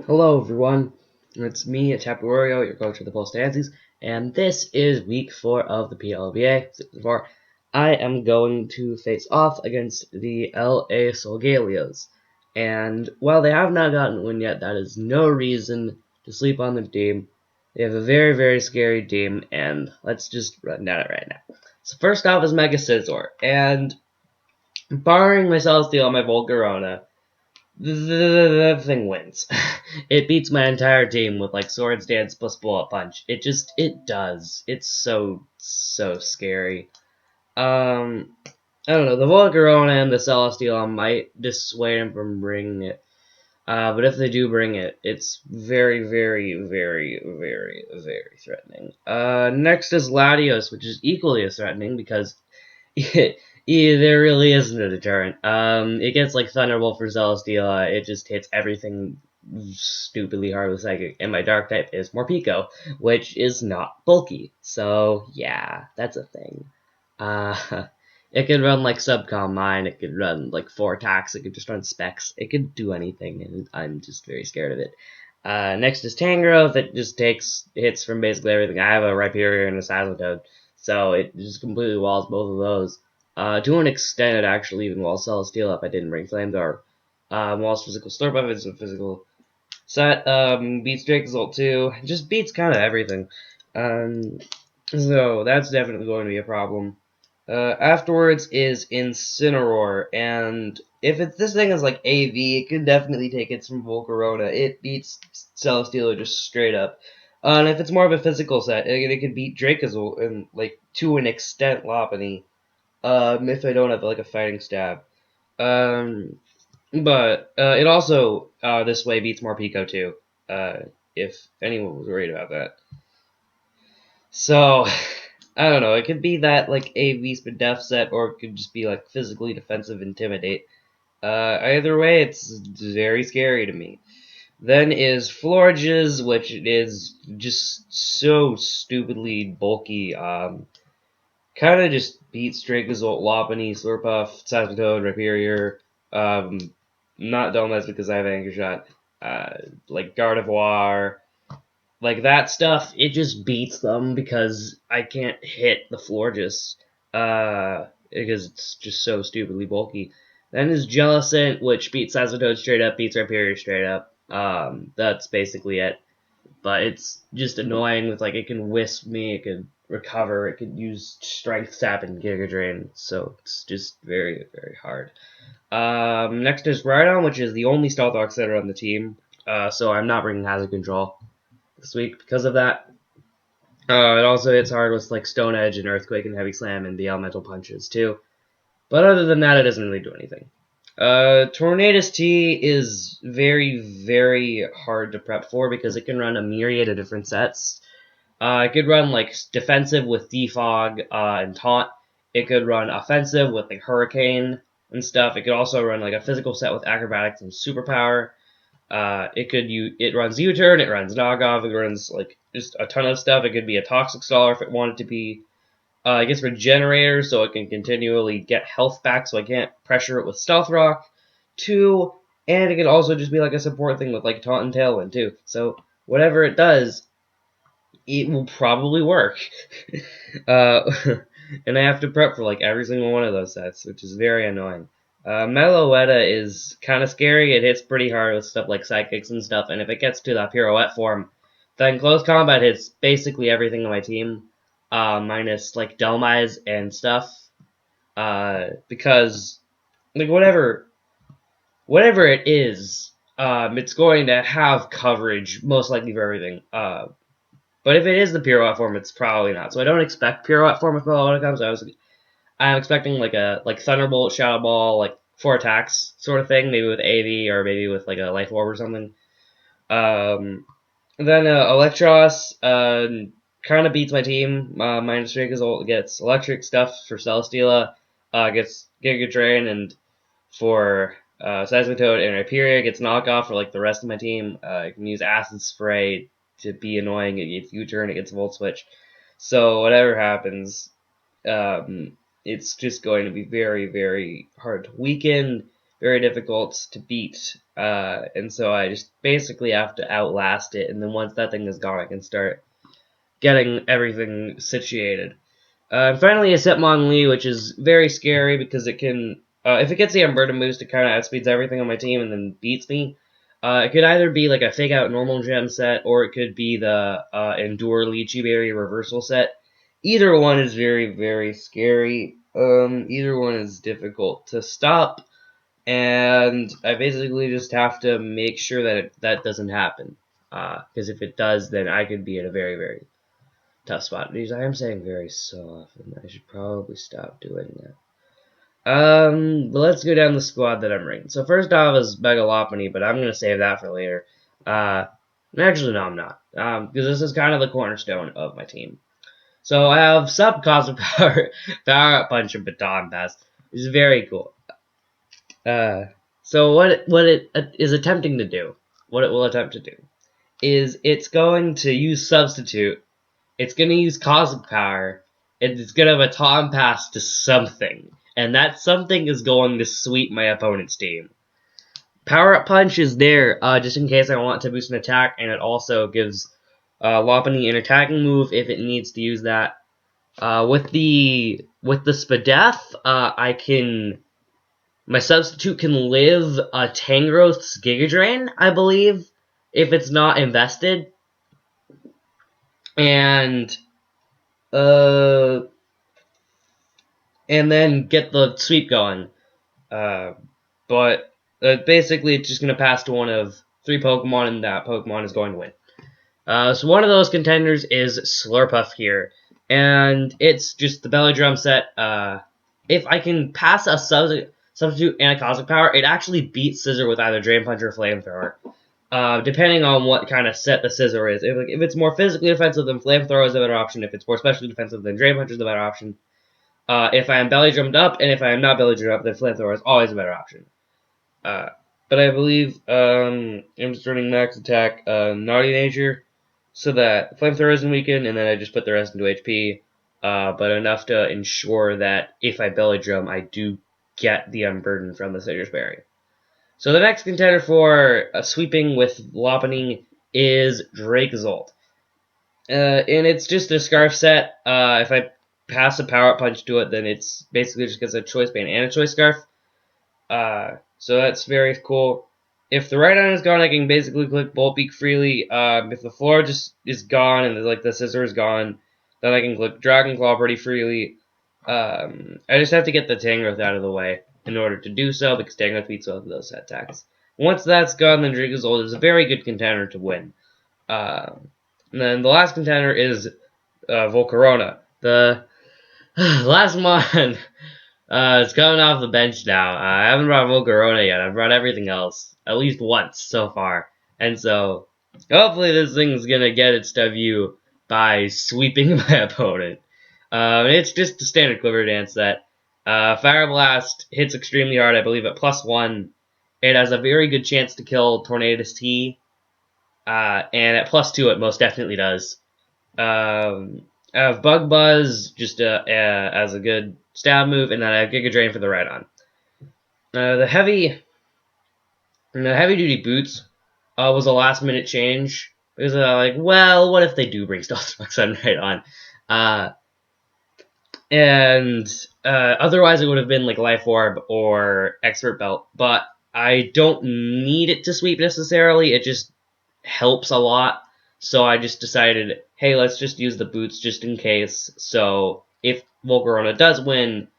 Hello everyone, it's me, Tapuario, your coach of the Diancies, and this is week 4 of the PLBA. I am going to face off against the LA Solgaleos, and while they have not gotten a win yet, that is no reason to sleep on the team. They have a very, very scary team, and let's just run down it right now. So first off is Mega Scizor, and barring my Celesteal and my Volcarona, the thing wins. It beats my entire team with like Swords Dance plus Bullet Punch. It does. It's so scary. I don't know. The Volcarona and the Celesteal might dissuade him from bringing it. But if they do bring it, it's very, very, very, very, very threatening. Next is Latios, which is equally as threatening because there really isn't a deterrent. It gets like Thunderbolt for Celesteela. It just hits everything stupidly hard with Psychic. And my Dark type is Morpeko, which is not bulky. So yeah, that's a thing. Uh, it could run like Subcom Mine. It could run like 4 attacks. It could just run Specs. It could do anything, and I'm just very scared of it. Next is Tangrowth. It just takes hits from basically everything. I have a Rhyperior and a Sazatoad, so it just completely walls both of those. To an extent, it actually even walls Celesteela if I didn't bring Flamethrower. Walls Physical Slurp if it's a physical set. Beats Drake's too. Just beats kind of everything. Um, so that's definitely going to be a problem. Afterwards is Incineroar, and if this thing is like AV, it can definitely take it from Volcarona. It beats Celesteela just straight up. And if it's more of a physical set, it could beat Dracozolt and like to an extent Lopunny. If I don't have like a fighting stab. Um, but it also this way beats Morpeko too. If anyone was worried about that. So I don't know. It could be that like AV spin def set, or it could just be like physically defensive intimidate. Either way, it's very scary to me. Then is Florges, which is just so stupidly bulky. Kind of just beats Dracozolt, Lopunny, Slurpuff, Sazatoad, Rhyperior. Not Domes because I have Anchor Shot. Like Gardevoir, like that stuff, it just beats them because I can't hit the Florges. Because it's just so stupidly bulky. Then is Jellicent, which beats Sazatoad straight up, beats Rhyperior straight up. That's basically it. But it's just annoying with like it can wisp me, it can recover, it can use Strength Sap and Giga Drain, so it's just very, very hard. Next is Rhydon, which is the only Stealth Rock setter on the team. So I'm not bringing Hazard Control this week because of that. It also hits hard with like Stone Edge and Earthquake and Heavy Slam and the Elemental Punches too. But other than that, it doesn't really do anything. Tornadus T is very, very hard to prep for because it can run a myriad of different sets. It could run like defensive with Defog and Taunt. It could run offensive with like Hurricane and stuff. It could also run like a physical set with Acrobatics and Superpower. It runs U-turn, it runs knockoff, it runs like just a ton of stuff. It could be a toxic star if it wanted to be. It gets regenerator, so it can continually get health back, so I can't pressure it with Stealth Rock. 2, and it can also just be like a support thing with like Taunt and Tailwind too. So whatever it does, it will probably work. uh, and I have to prep for like every single one of those sets, which is very annoying. Meloetta is kind of scary. It hits pretty hard with stuff like Psychics and stuff, and if it gets to that Pirouette form, then close combat hits basically everything on my team, minus like Delmise and stuff. Because like whatever it is, it's going to have coverage most likely for everything. But if it is the Pirouette form, it's probably not. So I don't expect Pirouette form with Meloetta comes. I'm expecting like Thunderbolt, Shadow Ball, like 4 attacks sort of thing, maybe with AV or maybe with like a Life Orb or something. Then Electros kind of beats my team. Minus Dracozolt gets electric stuff for Celesteela, gets Giga Drain, and for Seismitoad and Rhyperior gets knockoff for like the rest of my team. I can use Acid Spray to be annoying. It gets U-turn, it gets Volt Switch. So whatever happens, it's just going to be very, very hard to weaken. very difficult to beat, and so I just basically have to outlast it, and then once that thing is gone, I can start getting everything situated. Finally, a Hitmonlee, which is very scary because it can, if it gets the Unburden boost, it kind of outspeeds everything on my team and then beats me. It could either be like a Fake Out normal gem set, or it could be the Endure Lychee Berry reversal set. Either one is very, very scary. Either one is difficult to stop, and I basically just have to make sure that that doesn't happen. Because if it does, then I could be in a very, very tough spot. These I am saying very so often. I should probably stop doing that. But let's go down the squad that I'm rating. So first off is Megalopony, but I'm gonna save that for later. Actually, no, I'm not. Because this is kind of the cornerstone of my team. So I have Sub Cosmic Power, Power Up Punch, and Baton Pass, which is very cool. So what it is attempting to do, what it will attempt to do, is it's going to use Substitute. It's going to use Cosmic Power, and it's going to Baton Pass to something. And that something is going to sweep my opponent's team. Power Up Punch is there just in case I want to boost an attack, and it also gives Lopunny an attacking move if it needs to use that. With the Spadef, my substitute can live Tangrowth's Giga Drain, I believe, if it's not invested. And then get the sweep going. But basically, it's just going to pass to one of 3 Pokemon, and that Pokemon is going to win. So one of those contenders is Slurpuff here, and it's just the Belly Drum set. If I can pass a substitute and a Cosmic Power, it actually beats Scizor with either Drain Punch or Flamethrower. Depending on what kind of set the Scizor is. If it's more physically defensive, then Flamethrower is a better option. If it's more specially defensive, then Drain Punch is the better option. If I am belly drummed up, and if I am not belly drummed up, then Flamethrower is always a better option. But I believe I'm just running Max Attack Naughty Nature, so that Flamethrower isn't weakened, and then I just put the rest into HP, but enough to ensure that if I belly drum, I do get the Unburden from the Citrus Berry. So the next contender for sweeping with Lopunny is Drakezolt. And it's just a Scarf set. If I pass a Power Up Punch to it, then it's basically just gets a Choice Band and a Choice Scarf. So that's very cool. If the right item is gone, I can basically click Bolt Beak freely. If the floor just is gone and like the Scizor is gone, then I can click Dragon Claw pretty freely. I just have to get the Tangrowth out of the way in order to do so, because Tangrowth beats both of those set attacks. Once that's gone, then Drakezolt is a very good contender to win. And then the last contender is Volcarona. The last one is coming off the bench now. I haven't brought Volcarona yet. I've brought everything else, at least once so far. And so, hopefully this thing's going to get its debut by sweeping my opponent. It's just a standard Quiver Dance set. Fire Blast hits extremely hard, I believe, at +1. It has a very good chance to kill Tornadus T. And at +2, it most definitely does. I have Bug Buzz just as a good stab move, and then I have Giga Drain for the Rhydon. The heavy duty boots was a last minute change because like, well, what if they do bring Stealth Box on Rhydon? And otherwise it would have been like Life Orb or Expert Belt, but I don't need it to sweep necessarily. It just helps a lot. So I just decided, hey, let's just use the boots just in case. So if Volcarona does win,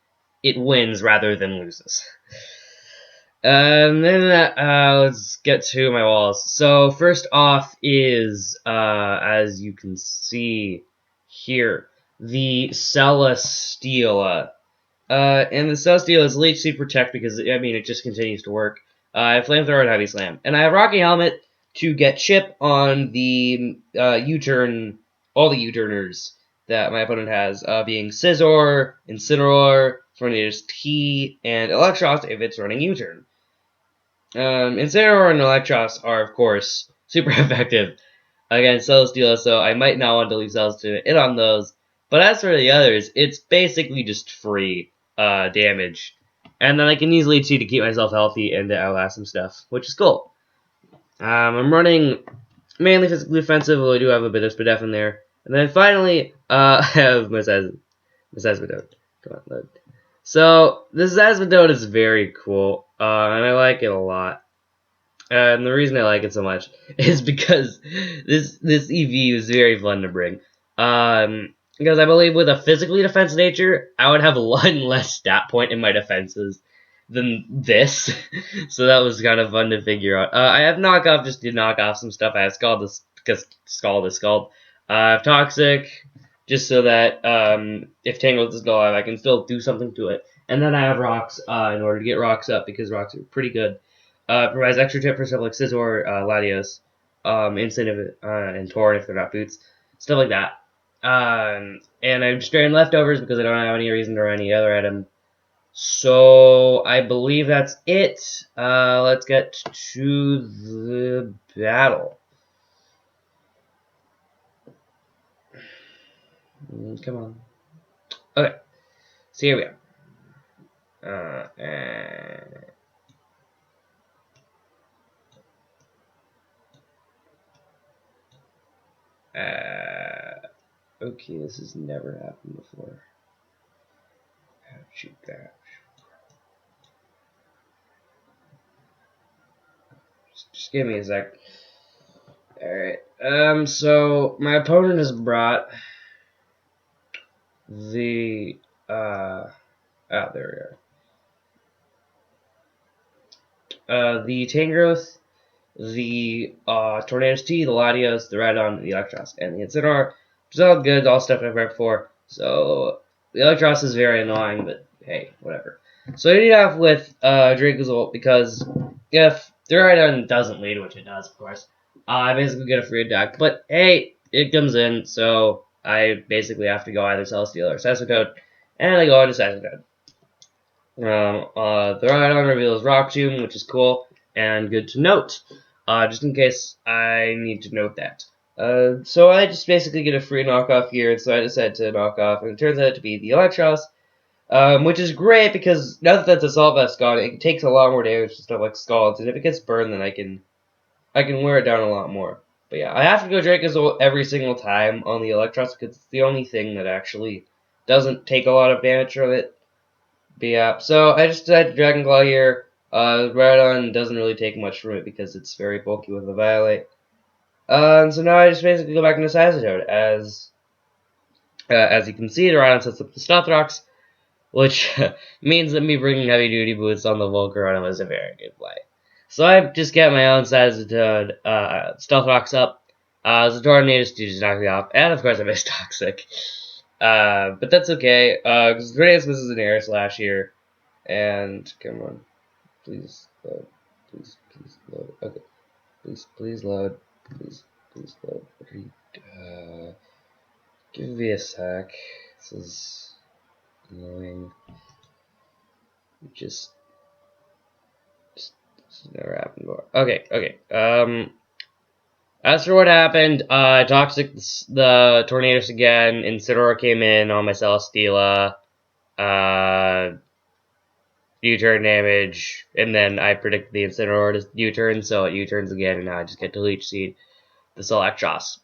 it wins rather than loses. And then let's get to my walls. So first off is, as you can see here, the Celesteela. And the Celesteela is Leech Seed Protect because, I mean, it just continues to work. I have Flamethrower and Heavy Slam. And I have Rocky Helmet to get chip on the U-turn, all the U-turners that my opponent has, being Scizor, Incineroar, Tornadus T, and Electros if it's running U-turn. Incineroar and Electros are, of course, super effective against Celesteela, so I might not want to leave Celesteela in on those. But as for the others, it's basically just free damage. And then I can use Leech Seed to keep myself healthy and to outlast some stuff, which is cool. I'm running mainly physically defensive, although I do have a bit of Spadef in there. And then finally, I have my Seismitoad. Come on, load. So, this Seismitoad is very cool, and I like it a lot. And the reason I like it so much is because this EV is very fun to bring. Because I believe with a physically defensive nature, I would have one less stat point in my defenses than this. So that was kind of fun to figure out. I have knockoff just to knock off some stuff. I have Scald this because Scald is Scald. I have Toxic just so that if Tangled is alive, I can still do something to it. And then I have Rocks in order to get Rocks up because Rocks are pretty good. Provides extra tip for stuff like Scizor, Latios, Instant and Torn if they're not boots, stuff like that. And I'm just draining leftovers because I don't have any reason to run any other item. So I believe that's it. Let's get to the battle. Come on. Okay, so here we go. Okay, this has never happened before. How'd shoot that? Just give me a sec. Alright, so my opponent has brought the, there we are. The Tangrowth, the, Tornado's Tea, the Latios, the Rhydon, the Electros, and the Incineroar, which is all good, all stuff I've prepped for. So, the Electros is very annoying, but hey, whatever. So I need off with, Dracozolt, because if the Rhydon doesn't lead, which it does, of course, I basically get a free attack. But hey, it comes in, so I basically have to go either Celesteal or Sesquitoad, and I go into Sesquitoad. The Rhydon reveals Rock Tomb, which is cool and good to note, just in case I need to note that. So I just basically get a free knockoff here, so I decided to knock off, and it turns out to be the Electros, which is great because now that that's Assault Vest gone, it takes a lot more damage to stuff like Scalds, and if it gets burned, then I can wear it down a lot more. But yeah, I have to go Dracozolt every single time on the Electros because it's the only thing that actually doesn't take a lot of damage from it. But yeah, so I just decided to Dragon Claw here. Rhydon doesn't really take much from it because it's very bulky with the Violate. And so now I just basically go back into Scizor as you can see, the Rhydon sets up the Stealth Rocks, which means that me bringing heavy duty boots on the Volcarona was a very good play. So I just get my own Scizor Stealth Rocks up. The Tornadoes to just knock me off, and of course I missed Toxic. But that's okay, because Tornadoes misses an Air Slash here. And, come on, please load, please load, okay, please load, please load, what are you, give me a sec, this is annoying, just this has never happened before, okay, as for what happened, Toxic the Tornadoes again, Incineroar came in on my Celesteela, U-turn damage, and then I predict the Incineroar to U-turn, so it U-turns again, and now I just get to Leech Seed the Electros.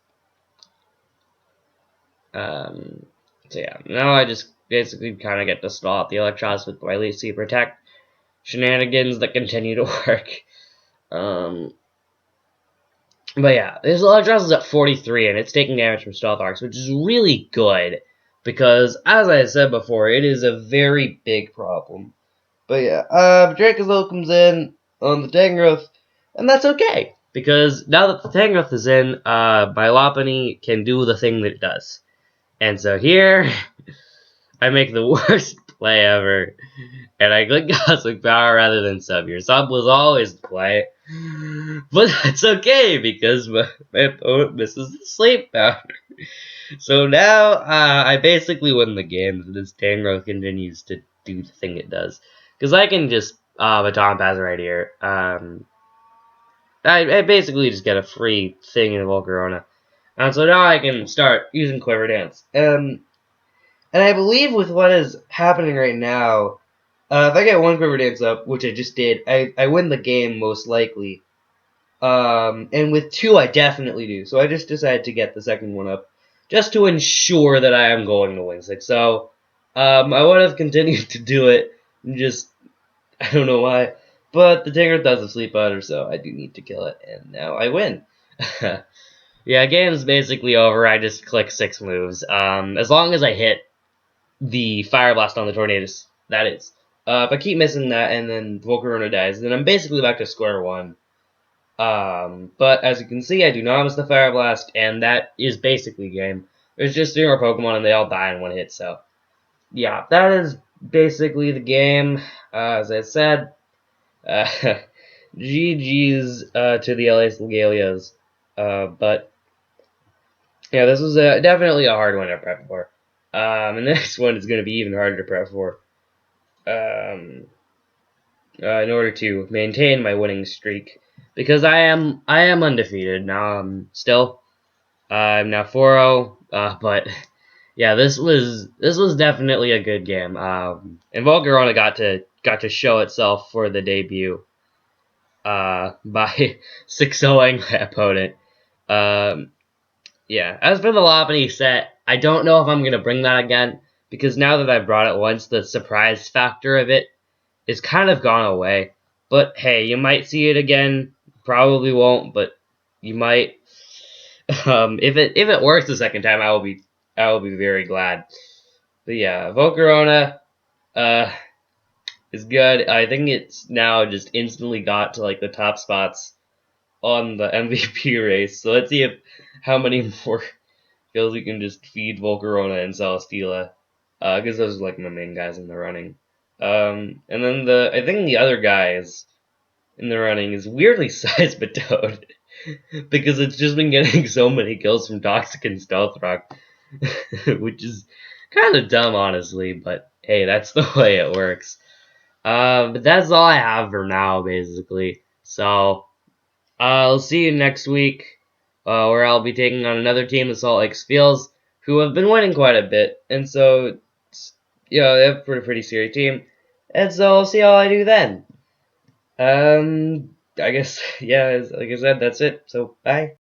So yeah, now I just basically kind of get to stall out the Electros with my Leech Seed Protect shenanigans that continue to work. But yeah, this Electros is at 43, and it's taking damage from Stealth Arcs, which is really good, because, as I said before, it is a very big problem. But yeah, Dracozolt comes in on the Tangrowth, and that's okay, because now that the Tangrowth is in, my Lopunny can do the thing that it does. And so here, I make the worst play ever, and I click Cosmic Power rather than Sub. Your Sub was always the play, but that's okay, because my opponent misses the Sleep Powder. So now, I basically win the game if this Tangrowth continues to do the thing it does. Because I can just Baton Pass right here. I basically just get a free thing in Volcarona. And so now I can start using Quiver Dance. And I believe with what is happening right now, If I get one Quiver Dance up, which I just did, I win the game most likely. And with 2, I definitely do. So I just decided to get the second one up, just to ensure that I am going to win 6. So, I would have continued to do it, just, I don't know why, but the Tigger does a sleep powder, so I do need to kill it, and now I win. Yeah, game's basically over. I just click 6 moves. As long as I hit the Fire Blast on the Tornadus, that is. If I keep missing that and then Volcarona dies, then I'm basically back to square one. But as you can see, I do not miss the Fire Blast, and that is basically game. There's just 3 more Pokemon, and they all die in one hit, so yeah, that is basically the game. As I said, uh, GG's to the LA Solgaleos. But yeah, this was definitely a hard one to prep for. And the next one is going to be even harder to prep for. In order to maintain my winning streak, because I am undefeated now. I'm now 4-0. But yeah, this was definitely a good game. And Volcarona got to show itself for the debut. By 6-0ing my opponent. Um, yeah. As for the Lopunny set, I don't know if I'm gonna bring that again, because now that I've brought it once, the surprise factor of it is kind of gone away. But hey, you might see it again. Probably won't, but you might. If it works the second time, I will be very glad. But yeah, Volcarona is good. I think it's now just instantly got to like the top spots on the MVP race. So let's see if how many more kills we can just feed Volcarona and Celesteela, because those are like my main guys in the running. And then I think the other guys in the running is weirdly Seismitoad, because it's just been getting so many kills from Toxic and Stealth Rock, which is kind of dumb, honestly. But hey, that's the way it works. But that's all I have for now, basically. So I'll see you next week, where I'll be taking on another team, the Salt Lake Spiels, who have been winning quite a bit, and so they have a pretty serious team, and so I'll see how I do then. I guess, yeah, like I said, that's it. So bye.